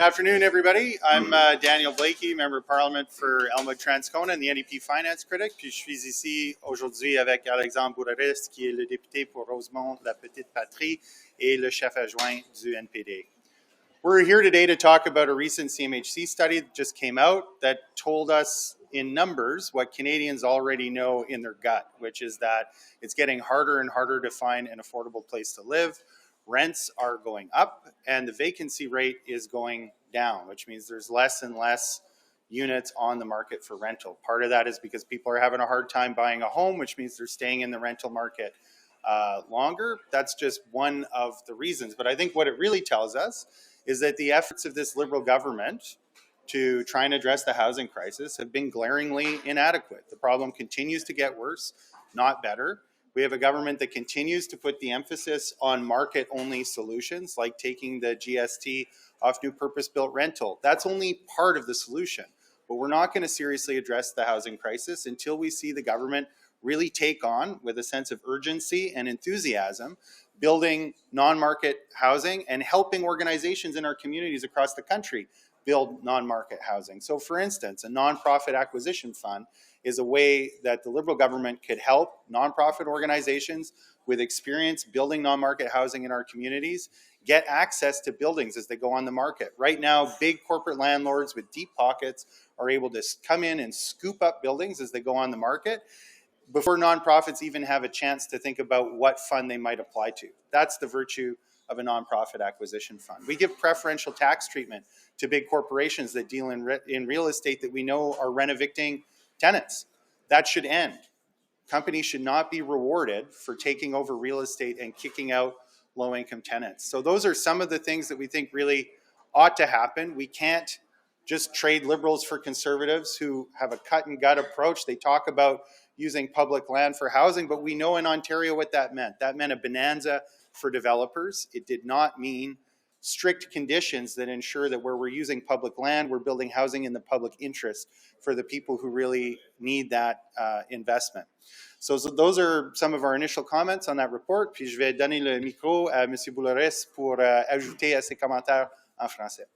Afternoon, everybody. I'm Daniel Blaikie, member of Parliament for Elmwood-Transcona and the NDP Finance Critic. Puis je suis ici aujourd'hui avec Alexandre Bourreris, qui est le député pour Rosemont, la Petite Patrie, et le chef adjoint du NPD. We're here today to talk about a recent CMHC study that just came out that told us in numbers what Canadians already know in their gut, which is that it's getting harder and harder to find an affordable place to live. Rents are going up and the vacancy rate is going down, which means there's less and less units on the market for rental. Part of that is because people are having a hard time buying a home, which means they're staying in the rental market longer. That's just one of the reasons. But I think what it really tells us is that the efforts of this Liberal government to try and address the housing crisis have been glaringly inadequate. The problem continues to get worse, not better. We have a government that continues to put the emphasis on market-only solutions, like taking the GST off new purpose-built rental. That's only part of the solution, but we're not going to seriously address the housing crisis until we see the government really take on, with a sense of urgency and enthusiasm, building non-market housing and helping organizations in our communities across the country build non-market housing. So for instance, a nonprofit acquisition fund is a way that the Liberal government could help nonprofit organizations with experience building non-market housing in our communities get access to buildings as they go on the market. Right now, big corporate landlords with deep pockets are able to come in and scoop up buildings as they go on the market before nonprofits even have a chance to think about what fund they might apply to. That's the virtue of a nonprofit acquisition fund. We give preferential tax treatment to big corporations that deal in real estate that we know are rent-evicting tenants. That should end. Companies should not be rewarded for taking over real estate and kicking out low-income tenants. So those are some of the things that we think really ought to happen. We can't just trade Liberals for Conservatives who have a cut-and-gut approach. They talk about using public land for housing, but we know in Ontario what that meant. That meant a bonanza for developers. It did not mean strict conditions that ensure that where we're using public land, we're building housing in the public interest for the people who really need that investment. So those are some of our initial comments on that report. Puis je vais donner le micro à M. Bourreris pour ajouter à ses commentaires en français.